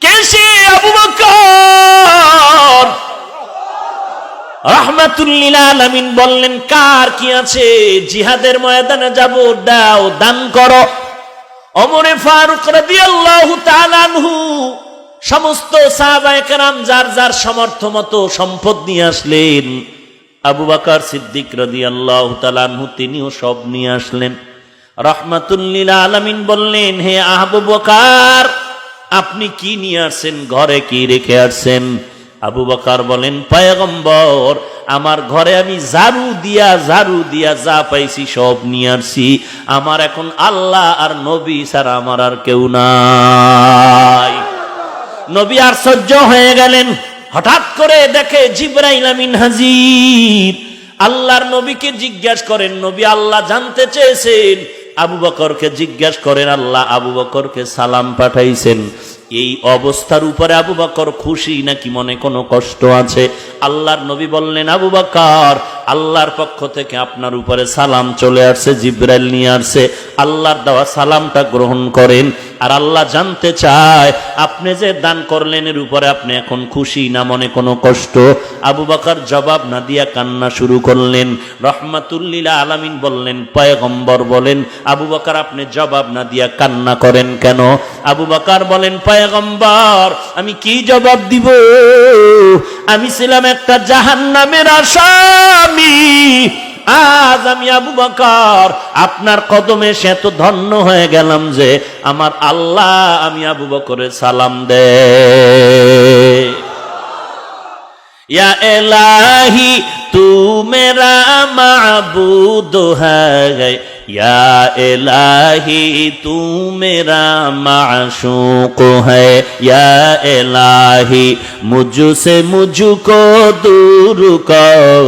কে সে আবু বকর রাহমাতুল লিল আলামিন বললেন, কার কি আছে, জিহাদের ময়দানে যাব, দাও, দান করো। ওমর ফারুক রাদিয়াল্লাহু তাআলা আনহু সমস্ত সাহাবায়ে কেরাম যার যার সামর্থ্য মতো সম্পদ নিয়ে আসলেন। আবু বকর সিদ্দিক রাদিয়াল্লাহু তাআলা আনহু তিনিও সব নিয়ে আসলেন। রাহমাতুল লিল আলামিন বললেন, হে আবু বকর, আপনি কি নিয়ে আসছেন, ঘরে কি রেখে আসছেন? আবু বকর বলেন, পয়গম্বর, আমার ঘরে আমি ঝাড়ু দিয়া যা পাইছি সব নিয়ে আসছি। আমার এখন আল্লাহ আর নবী ছাড়া আমার আর কেউ নাই। নবী আশ্চর্য হয়ে গেলেন। হঠাৎ করে দেখে জিবরাইল আমিন হাজির। আল্লাহর নবীকে জিজ্ঞাসা করেন, নবী আল্লাহ জানতে চেয়েছেন। আবু বকরকে জিজ্ঞাসা করেন, আল্লাহ আবু বকরকে সালাম পাঠাইছেন। এই অবস্থার উপরে আবু বকর খুশি নাকি মনে কোনো কষ্ট আছে? আল্লাহর নবী বললেন, আবু বকর, আল্লাহর পক্ষ থেকে আপনার উপরে সালাম চলে আসছে, জিবরাইল নিয়ে আসছে। আল্লাহর দেওয়া সালামটা গ্রহণ করেন। আর আল্লাহ জানতে চায়, আপনি যে দান করলেন এর উপরে আপনি এখন খুশি না মনে কোনো কষ্ট? আবু বকর জবাব না দিয়া কান্না শুরু করলেন। রাহমাতুল লিল আলামিন বললেন, পয়গম্বর বলেন, আবু বকর আপনি জবাব না দিয়া কান্না করেন কেন? আবু বকর বলেন, পয়গম্বর, আমি কি জবাব দিব? আমি ছিলাম একটা জাহান্নামের আসামি। আজ আমি আবু বকর আপনার কদমে সে এত ধন্য হয়ে গেলাম যে আমার আল্লাহ আমি আবু বকরের সালাম দে। या इलाही तू मेरा माबूद है, या इलाही तू मेरा माशूक है, या इलाही मुझसे मुझको दूर कर,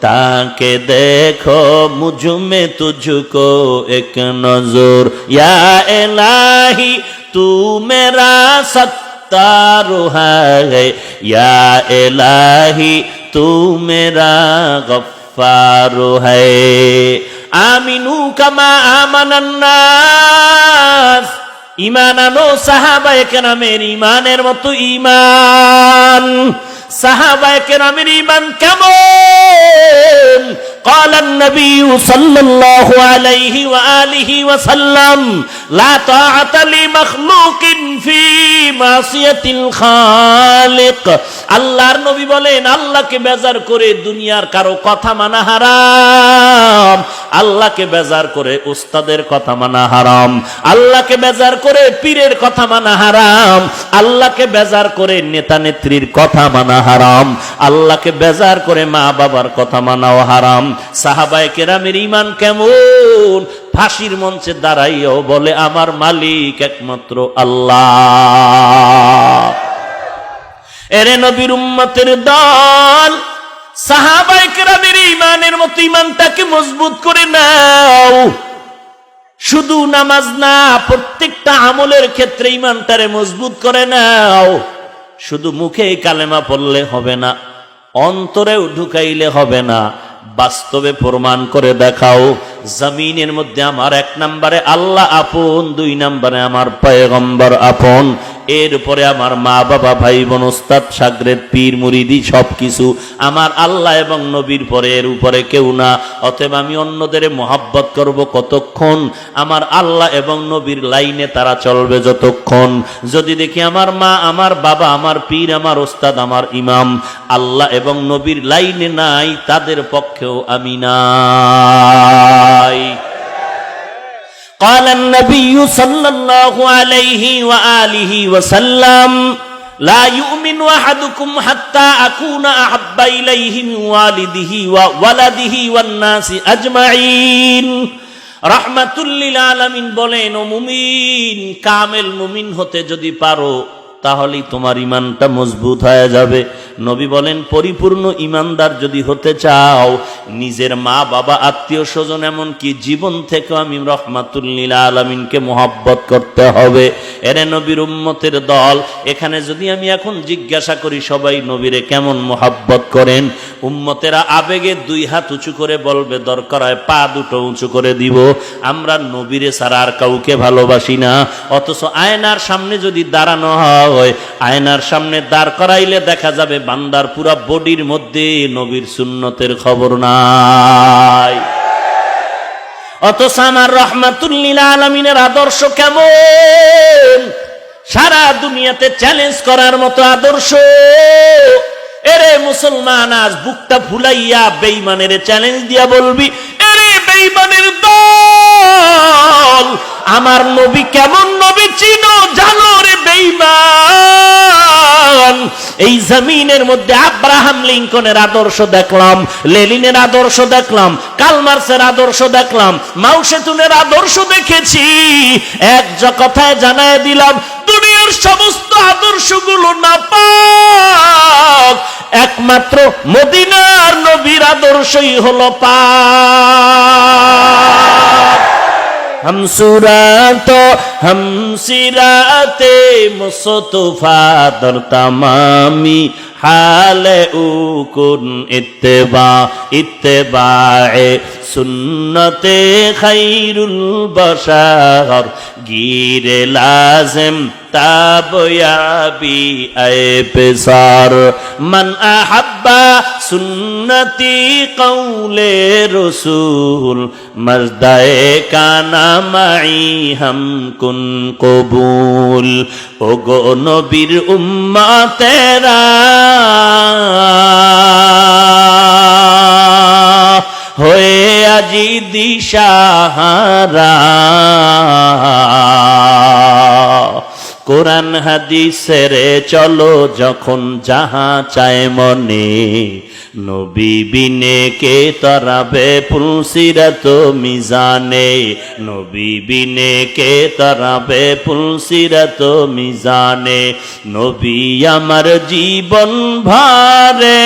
ताकि देखो मुझ में तुझको एक नजर, या इलाही तू मेरा तारो है, या इलाही तू मेरा गफ्फारो है। आमिनू कमा आमानान्नास, ईमान आनो साहाबाए केरामेर ईमानेर मतो ईमान। साहाबाए केरामेर ईमान केमन? قال النبي صلى الله عليه وآله وسلم لا طاعة لمخلوق في معصية الخالق। আল্লাহর নবী বলেন, আল্লাহকে বেজার করে দুনিয়ার কারো কথা মানা হারাম। আল্লাহকে বেজার করে উস্তাদের কথা মানা হারাম। আল্লাহকে বেজার করে পীরের কথা মানা হারাম। আল্লাহকে বেজার করে নেতা নেত্রীর কথা মানা হারাম। আল্লাহকে বেজার করে মা বাবার কথা মানাও হারাম। সাহাবায়ে কেরামের ঈমান কেমন? ফাঁসির মঞ্চে দাঁড়াইয়াও বলে, আমার মালিক একমাত্র আল্লাহ। এরে নবীর উম্মতের দল, সাহাবায়ে কেরামের ঈমানের মতো ঈমানটাকে মজবুত করে নাও। শুধু নামাজ না, প্রত্যেকটা আমলের ক্ষেত্রে ঈমানটারে মজবুত করে নাও। শুধু মুখে কালেমা পড়লে হবে না, অন্তরেও ঢুকাইলে হবে না, বাস্তবে প্রমাণ করে দেখাও। জমিনের মধ্যে আমার এক নম্বরে আল্লাহ আপন, দুই নম্বরে আমার পয়গম্বর আপন, এরপরে আমার মা বাবা ভাই বোন ওস্তাদ শাগরেদ পীর মুরিদি সবকিছু আমার আল্লাহ এবং নবীর পরে, এর উপরে কেউ না। অতএব আমি অন্যদের মহব্বত করব কতক্ষণ? আমার আল্লাহ এবং নবীর লাইনে তারা চলবে যতক্ষণ। যদি দেখি আমার মা, আমার বাবা, আমার পীর, আমার ওস্তাদ, আমার ইমাম আল্লাহ এবং নবীর লাইনে নাই, তাদের পক্ষেও আমি নাই। قال النبي صلى الله عليه وآله وسلم لا يؤمن أحدكم حتى أكون أحب إليه من والده وولده والناس أجمعين। রাহমাতুল লিল আলামিন বলেন, ও মুমিন, কামেল মুমিন হতে যদি পারো তাহলেই তোমার ঈমানটা মজবুত হয়ে যাবে। নবী বলেন, পরিপূর্ণ ইমানদার যদি হতে চাও, নিজের মা বাবা আত্মীয় স্বজন এমনকি জীবন থেকে আমি রহমাতুল লিল আলামিনকে মহব্বত করতে হবে। এরে নবীর উম্মতের দল, এখানে যদি আমি এখন জিজ্ঞাসা করি সবাই নবীরে কেমন মহব্বত করেন, উম্মতেরা আবেগে দুই হাত উঁচু করে বলবে, দরকার হয় পা দুটো উঁচু করে দিব। আমরা নবীরে ছাড়া আর কাউকে ভালোবাসি না। অথচ আয়নার সামনে যদি দাঁড়ানো হয়, আয়নার সামনে দাঁড় করাইলে দেখা যাবে বান্দার পুরা বডির মধ্যে নবীর সুন্নতের খবর নাই। অথচ আমার রহমাতুল লিল আলামিনের আদর্শ কেমন, সারা দুনিয়াতে চ্যালেঞ্জ করার মতো আদর্শ। এরে মুসলমান, আজ বুকটা ফুলাইয়া বেঈমানের চ্যালেঞ্জ দিয়া বলবি, এরে বেঈমানের দল, আমার নবী কেমন নবী চিনো জানো রে বেঈমান। এই জমিনের মধ্যে আব্রাহাম লিঙ্কনের আদর্শ দেখলাম, লেনিনের আদর্শ দেখলাম, কালমার্সের আদর্শ দেখলাম, মাও সেতুনের আদর্শ দেখেছি। এক কথায় জানায় দিলাম, দুনিয়ার সমস্ত আদর্শগুলো নাপাক, একমাত্র মদিনার নবীর আদর্শই হলো পাক। हम सूरत हम सिराते मुस्तफा दर तमामी हाल उकुन इत्तिबा इत्तिबाए सुन्नते खैरुल बशर गिरे लाजिम ताबयाबी आए पेसार मन अहब्बा सुन्नती कौले रसूल मर्दाए काना माई हम कुन कबूल। ओ गो नबीर उम्मा तेरा होए আজি দিশাহারা, কোরআন হাদিসের চলো যখন যাহা চায় মনে, নবী বিনে কে তরাবে পুলসিরাত মিজানে, নবী বিনে কে তরাবে পুলসিরাত মিজানে। নবী আমার জীবন ভারে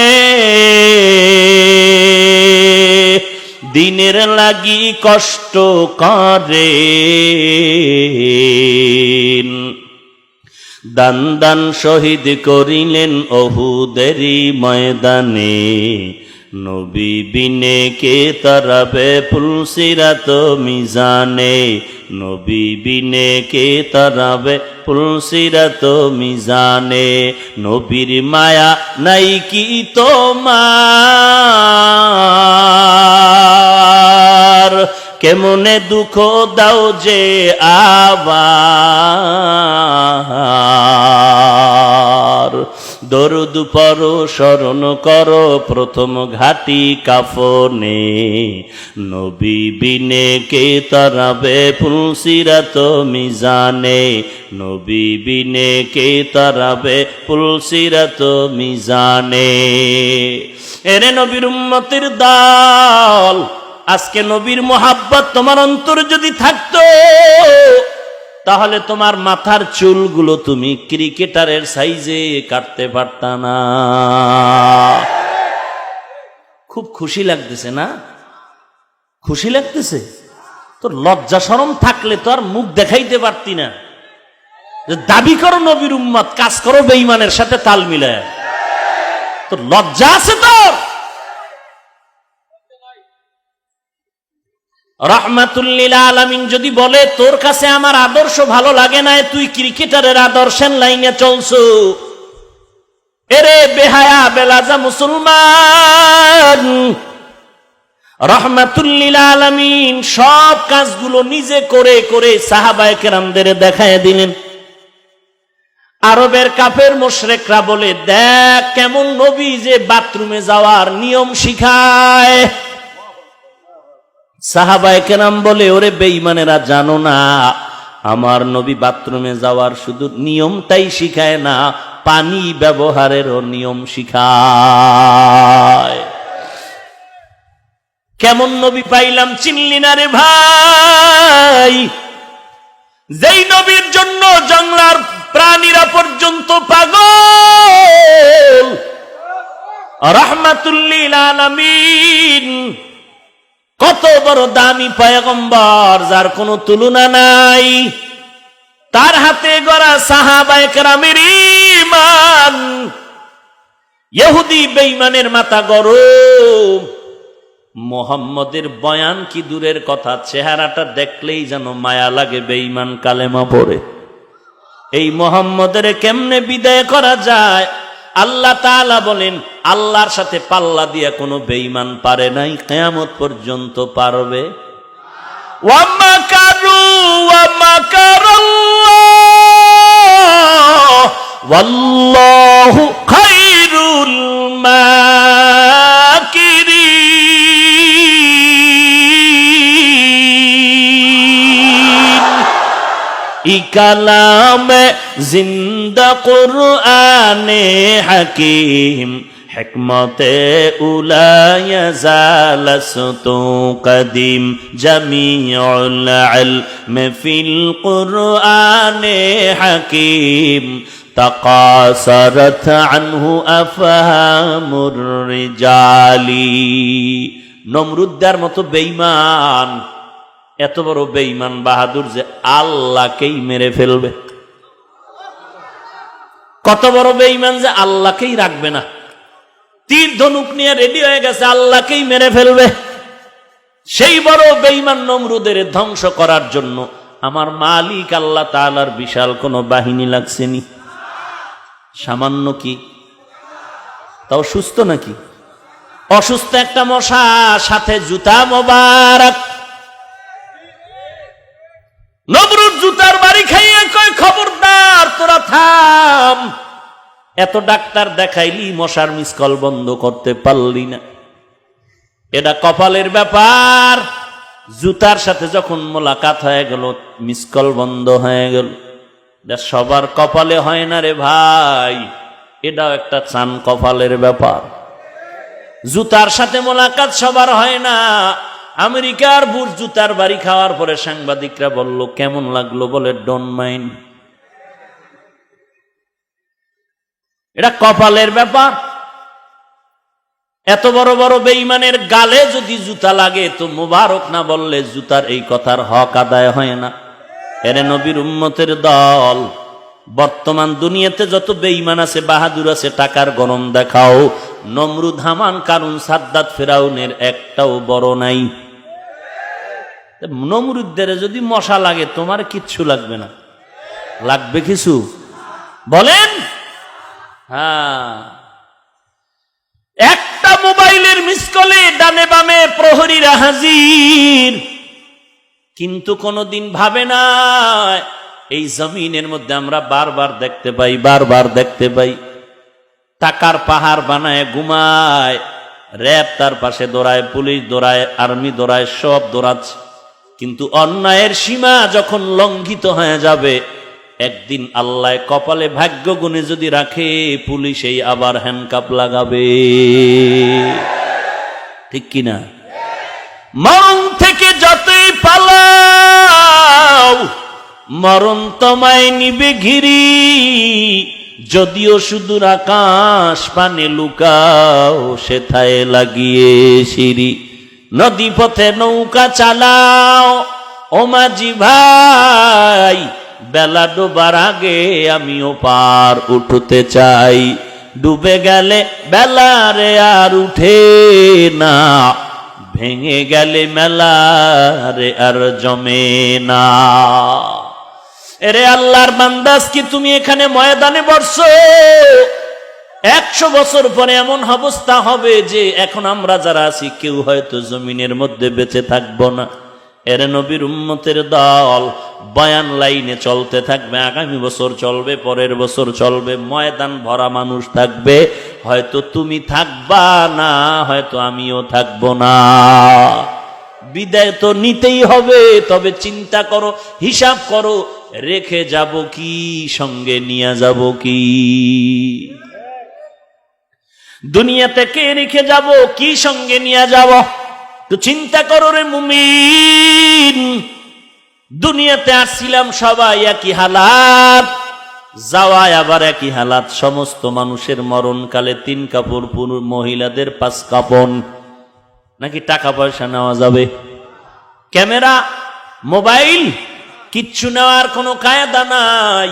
দিনের লাগি কষ্ট করে, দান দান শহীদ করিলেন অহুদেরই ময়দানে, নবী বিনে কে তরাবে পুলসিরাত মিজানে, নবী বিনে কে তরাবে পুলসিরাত মিজানে। নবীর মায়া নাই কি তোমার, কেমনে দুঃখ দাও যে আবার, দরুদ পড়ো স্মরণ করো প্রথম ঘাটি কাফনে, নবী বিনে কে তরাবে পুলসিরাত মিজানে, নবী বিনে কে তরাবে পুলসিরাত মিজানে। এরে নবীর উম্মতের দল, আজকে নবীর মোহাব্বত তোমার অন্তর যদি থাকতো, তাহলে তোমার মাথার চুলগুলো তুমি ক্রিকেটারের সাইজে কাটতে পারতা না। খুব খুশি লাগতেছে না? খুশি লাগতেছে? তোর লজ্জা শরম থাকলে তো আর মুখ দেখাইতে পারতি না। দাবি করো নবীর উম্মত, কাজ করো বেঈমানের সাথে তাল মিলায়। তোর লজ্জা আছে তোর? রহমাতুল লিল আলামিন যদি বলে তোর কাছে আমার আদর্শ ভালো লাগে না, তুই ক্রিকেটারের আদর্শের লাইনে চলছো, এরে বেহায়া বেলাজা মুসলমান। রহমাতুল লিল আলামিন সব কাজগুলো নিজে করে করে সাহাবায়ে কেরামদের দেখায় দিলেন। আরবের কাফের মুশরিকরা বলে, দেখ কেমন নবী যে বাথরুমে যাওয়ার নিয়ম শিখায়। সাহাবায়ে কেরাম বলে, ওরে বেঈমানেরা, জানো না আমার নবী বাথরুমে যাওয়ার শুধু নিয়মটাই শিখায় না, পানি ব্যবহারেরও নিয়ম শিখায়। কেমন নবী পাইলাম চিনলি না রে ভাই? যেই নবীর জন্য জঙ্গলার প্রাণীরা পর্যন্ত পাগল, রাহমাতুল লিল আলামিন, কত বড় দামি পয়গম্বর যার কোনো তুলনা নাই। তার হাতে গড়া সাহাবায়ে কেরামের ঈমান, ইহুদি বেঈমানের মাথা গরম। মুহাম্মদের বয়ান কি দূরের কথা, চেহারাটা দেখলেই যেন মায়া লাগে, বেঈমান কালেমা পড়ে। এই মুহাম্মদের কেমনে বিদায় করা যায়? আল্লাহ তাআলা বলেন, আল্লাহর সাথে পাল্লা দিয়া কোনো বেঈমান পারে নাই, কিয়ামত পর্যন্ত পারবে। ওয়া মাকারু ওয়া মাকারাল্লাহ ওয়াল্লাহু খায়রুল মাকিরিন। ইকালামে জিন্দা কুরআনে হাকিম, হিকমতে উলায়া জালাসতু কদিম, জামিউল ইলম ফিল কুরআনে হাকিম, তাকাসারাত আনহু আফহামুর রিজালি। নমরুদ্দার মতো বেঈমান, এত বড় বেঈমান বাহাদুর যে আল্লাহকেই মেরে ফেলবে। কত বড় বেঈমান যে আল্লাহকেই রাখবে না, তীর ধনুক নিয়ে রেডি হয়ে গেছে, আল্লাহকেই মেরে ফেলবে। সেই বড় বেঈমান নমরুদের ধ্বংস করার জন্য আমার মালিক আল্লাহ তাআলার বিশাল কোন বাহিনী লাগছেনি। সামান্য কি? তাও সুস্থ নাকি? অসুস্থ একটা মশা, সাথে জুতা মোবারক। নমরুদ জুতার বাড়ি খাইয়ে কয়, খবরদার তোরা থাম, এত ডাক্তার দেখাইলি মশার মিসকল বন্ধ করতে পারলি না। এটা কপালের ব্যাপার। জুতার সাথে যখন মোলাকাত হয়ে গেল, মিসকল বন্ধ হয়ে গেল। সবার কপালে হয় না রে ভাই, এটাও একটা চান কপালের ব্যাপার। জুতার সাথে মোলাকাত সবার হয় না। আমেরিকার বুর্জ জুতার বাড়ি খাওয়ার পরে সাংবাদিকরা বলল, কেমন লাগলো? বলে ডোন্ট মাইন্ড। এটা কপালের ব্যাপার। এত বড় বড় বেঈমানের গালে যদি জুতা লাগে তো মুবারক না বললে জুতার এই কথার হক আদায় হয় না। এরে নবীর উম্মতের দল, বর্তমান দুনিয়াতে যত বেঈমান আছে, বাহাদুর আছে, টাকার গরম দেখাও, নমরুদ, হামান, কারুন, সাদ্দাত, ফেরাউনের একটাও বড় নাই। নমরুদদের যদি মশা লাগে তোমার কিচ্ছু লাগবে না। লাগবে কিছু? বলেন। হ্যাঁ, একটা মোবাইলের মিসকলে ডানে বামে প্রহরীরা হাজির, কিন্তু কোনদিন ভাবে না এই জমিনের মধ্যে আমরা বারবার দেখতে পাই, বারবার দেখতে পাই টাকার পাহাড় বানায় ঘুমায়, র‍্যাব তার পাশে দৌড়ায়, পুলিশ দৌড়ায়, আর্মি দৌড়ায়, সব দৌড়াচ্ছে। কিন্তু অন্যায়ের সীমা যখন লঙ্ঘিত হয়ে যাবে, একদিন আল্লাহ কপালে ভাগ্য গুণে যদি রাখে, পুলিশেই আবার হ্যান্ডকাপ লাগাবে। ঠিক কিনা? মরণ থেকে যতই পালাও, মরণ তোমায় নিবে ঘিরি, যদিও সুদূর আকাশ পানে লুকাও, সেথায় লাগিয়ে সিঁড়ি। নদী পথে নৌকা চালাও ও মাঝি ভাই, বেলা ডোবার আগে আমিও পার উঠতে চাই। ডুবে গেলে বেলারে আর উঠে না, ভেঙে গেলে মেলারে আর জমে না। এরে আল্লাহর বান্দাস, কি তুমি এখানে ময়দানে বসছো? 100 বছর পরে এমন অবস্থা হবে যে এখন আমরা যারা আছি কেউ হয়তো জমিনের মধ্যে বেঁচে থাকবো না। এর নবীর উম্মতের দল বয়ান লাইনে চলতে থাকবে, আগামী বছর চলবে, পরের বছর চলবে, ময়দান ভরা মানুষ থাকবে। হয়তো তুমি থাকবা না, হয়তো আমিও থাকবো না। বিদায় তো নিতেই হবে, তবে চিন্তা করো, হিসাব করো, রেখে যাব কি, সঙ্গে নিয়ে যাব কি। দুনিয়া থেকে রেখে যাব কি, সঙ্গে নিয়ে যাব, তো চিন্তা করো রে মুমিন। দুনিয়াতে আসছিলাম সবাই একই হালাত, যাওয়ায় আবার একই হালাত, সমস্ত মানুষের মরণকালে 3 কাপড়, পুরুষ মহিলাদের 5 কাপড়। নাকি টাকা পয়সা নেওয়া যাবে? ক্যামেরা, মোবাইল কিচ্ছু নেওয়ার কোনো কায়দা নাই।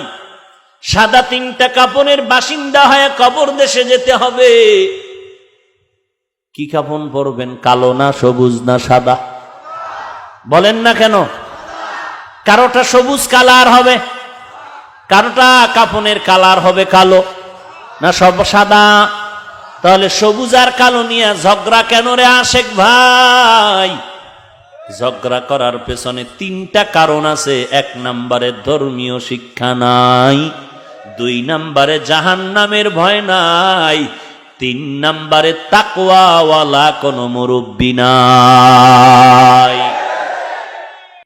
সাদা 3টা কাপড়ের বাসিন্দা হয়ে কবর দেশে যেতে হবে। কি কাপড় পরবেন? কালো না সবুজ না সাদা? বলেন না কেন? কারোটা সবুজ কালার হবে, কারোটা কাপনের কালার হবে কালো, না সব সাদা? তাহলে সবুজ আর কালো নিয়ে ঝগড়া কেন রে আশেক ভাই? ঝগড়া করার পেছনে 3টা কারণ আছে। 1 নম্বরে ধর্মীয় শিক্ষা নাই, 2 নম্বরে জাহান্নামের ভয় নাই, 3 নম্বরে তাকওয়াওয়ালা কোনো মুরব্বি নাই।